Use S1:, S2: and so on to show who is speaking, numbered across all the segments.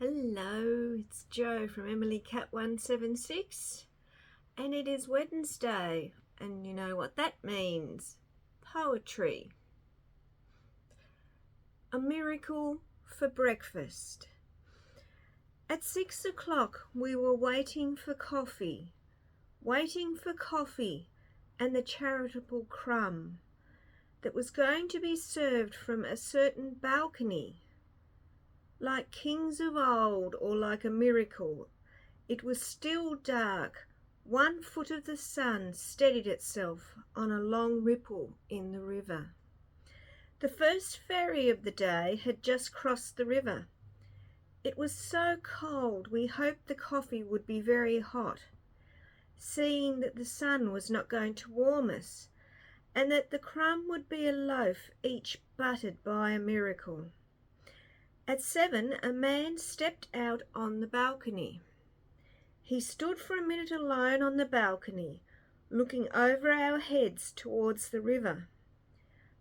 S1: Hello, it's Jo from Emily Cat 176, and it is Wednesday, and you know what that means. Poetry. A miracle for breakfast. At 6 o'clock we were waiting for coffee and the charitable crumb that was going to be served from a certain balcony. Like kings of old, or like a miracle, it was still dark. 1 foot of the sun steadied itself on a long ripple in the river. The first ferry of the day had just crossed the river. It was so cold we hoped the coffee would be very hot, seeing that the sun was not going to warm us, and that the crumb would be a loaf each buttered by a miracle. At 7, a man stepped out on the balcony. He stood for a minute alone on the balcony, looking over our heads towards the river.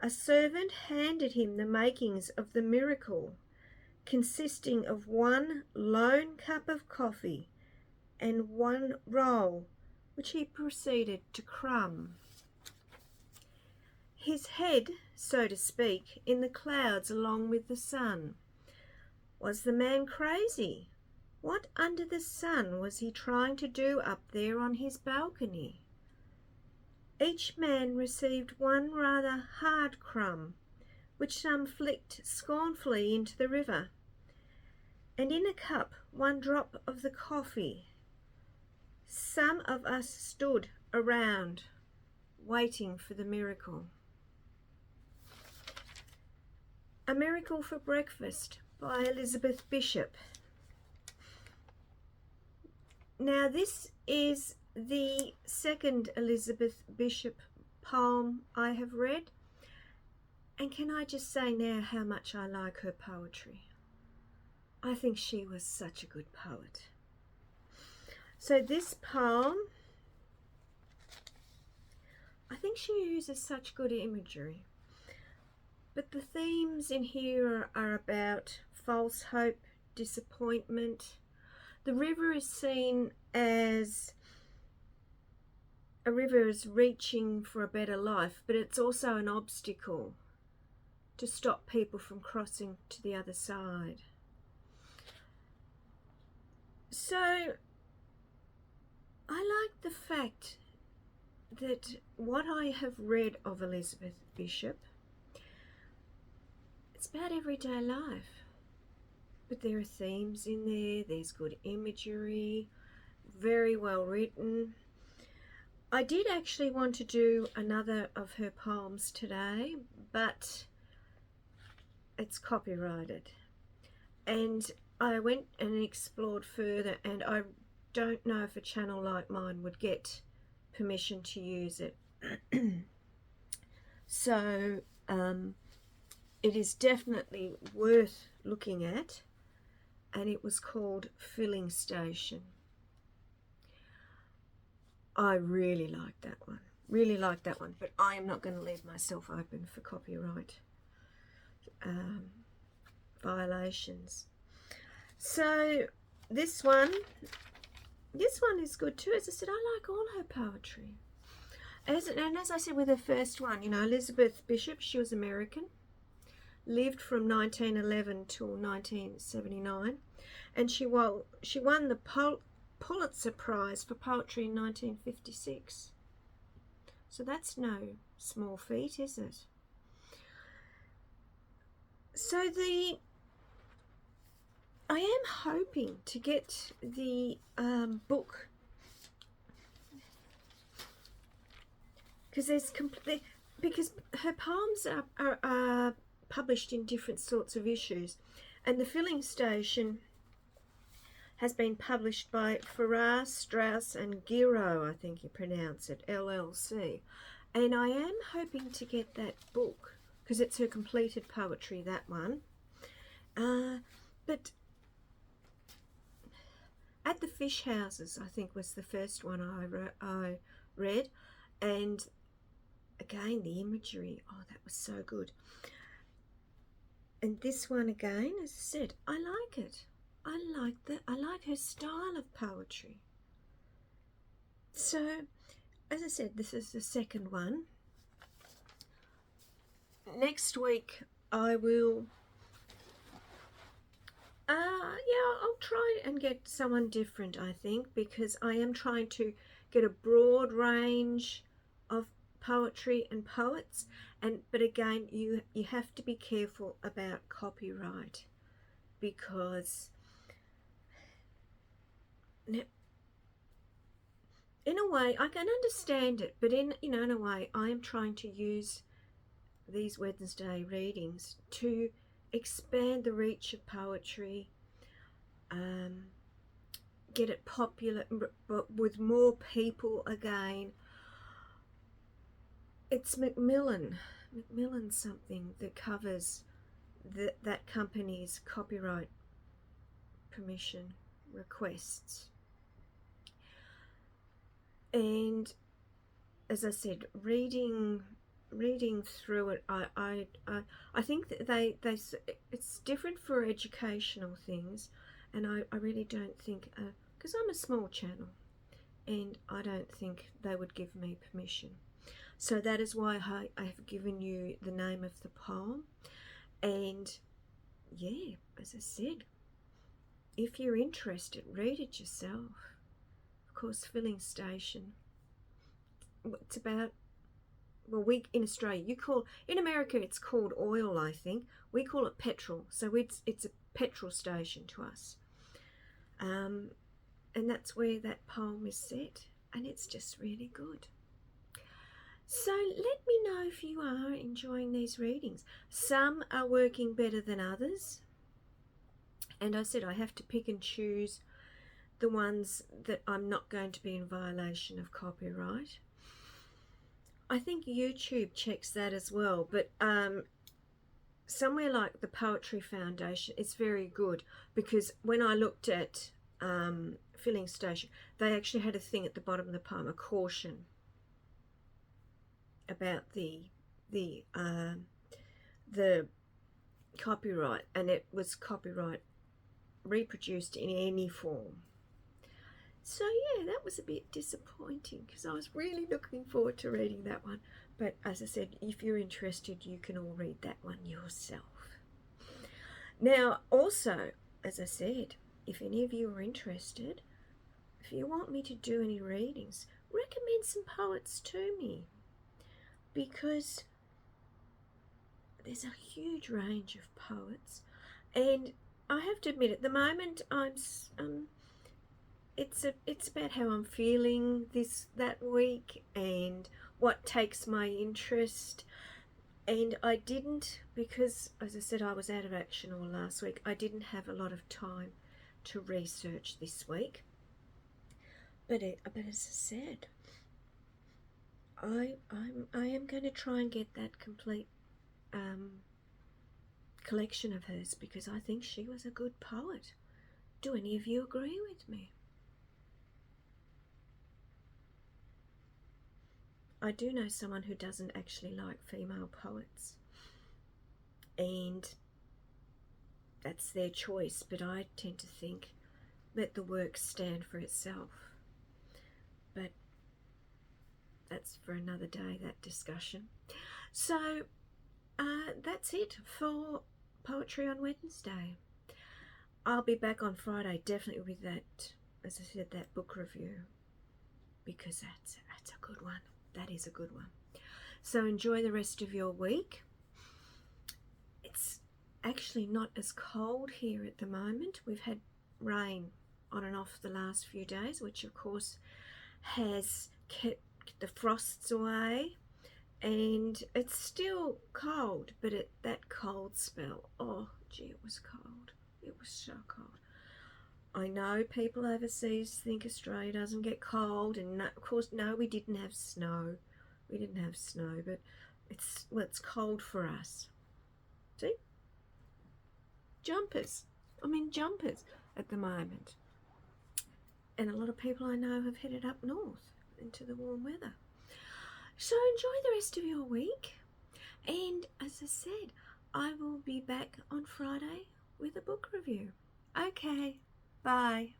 S1: A servant handed him the makings of the miracle, consisting of 1 lone cup of coffee and 1 roll, which he proceeded to crumb. His head, so to speak, in the clouds along with the sun. Was the man crazy? What under the sun was he trying to do up there on his balcony? Each man received 1 rather hard crumb, which some flicked scornfully into the river, and in a cup 1 drop of the coffee. Some of us stood around, waiting for the miracle. A Miracle for Breakfast by Elizabeth Bishop. Now this is the second Elizabeth Bishop poem I have read, and can I just say now how much I like her poetry. I think she was such a good poet. So this poem, I think she uses such good imagery, but the themes in here are about false hope, disappointment. The river is seen as a river is reaching for a better life, but it's also an obstacle to stop people from crossing to the other side. So I like the fact that what I have read of Elizabeth Bishop, it's about everyday life, but there are themes in there, there's good imagery, very well written. I did actually want to do another of her poems today, but it's copyrighted, and I went and explored further, and I don't know if a channel like mine would get permission to use it. So it is definitely worth looking at, and it was called Filling Station. I really like that one, but I am not going to leave myself open for copyright violations. So this one is good too. As I said, I like all her poetry. And as I said with the first one, Elizabeth Bishop, she was American, lived from 1911 till 1979, and she won the Pulitzer Prize for Poetry in 1956. So that's no small feat, is it? So I am hoping to get the book, because her poems are published in different sorts of issues, and the Filling Station has been published by Farrar, Straus and Giroux, I think you pronounce it, LLC. And I am hoping to get that book, because it's her completed poetry, that one. But At the Fish Houses, I think, was the first one I read. And again, the imagery, oh, that was so good. And this one again, as I said, I like it. I like that. I like her style of poetry. So, as I said, this is the second one. Next week I will I'll try and get someone different, I think, because I am trying to get a broad range of poetry and poets, but again, you have to be careful about copyright, because in a way I can understand it, but in a way I am trying to use these Wednesday readings to expand the reach of poetry, get it popular, but with more people again. It's Macmillan something that covers that company's copyright permission requests. And as I said, reading through it, I think that it's different for educational things, and I really don't think, because I'm a small channel, and I don't think they would give me permission. So that is why I have given you the name of the poem. And yeah, as I said, if you're interested, read it yourself. Of course, Filling Station. It's about, well, we in Australia, in America it's called oil, I think. We call it petrol, so it's a petrol station to us. And that's where that poem is set, and it's just really good. So let me know if you are enjoying these readings. Some are working better than others, and I said I have to pick and choose the ones that I'm not going to be in violation of copyright. I think YouTube checks that as well, but somewhere like the Poetry Foundation, it's very good, because when I looked at Filling Station, they actually had a thing at the bottom of the poem, a caution about the copyright, and it was copyright reproduced in any form. So yeah, that was a bit disappointing, because I was really looking forward to reading that one. But as I said, if you're interested, you can all read that one yourself. Now, also, as I said, if any of you are interested, if you want me to do any readings, recommend some poets to me, because there's a huge range of poets, and I have to admit, at the moment, it's about how I'm feeling that week and what takes my interest. And I didn't, because as I said, I was out of action all last week, I didn't have a lot of time to research this week. But as I said, I am going to try and get that complete collection of hers, because I think she was a good poet. Do any of you agree with me? I do know someone who doesn't actually like female poets, and that's their choice, but I tend to think let the work stand for itself. But that's for another day, that discussion. So that's it for Poetry on Wednesday. I'll be back on Friday, definitely, with that, as I said, that book review, because that's a good one. That is a good one. So enjoy the rest of your week. It's actually not as cold here at the moment. We've had rain on and off the last few days, which of course has kept the frosts away, and it's still cold, but that cold spell, oh gee, it was cold. It was so cold. I know people overseas think Australia doesn't get cold, and of course, no, we didn't have snow. We didn't have snow, but it's cold for us. See? Jumpers. I'm in jumpers at the moment. And a lot of people I know have headed up north into the warm weather. So enjoy the rest of your week. And as I said, I will be back on Friday with a book review. Okay, bye.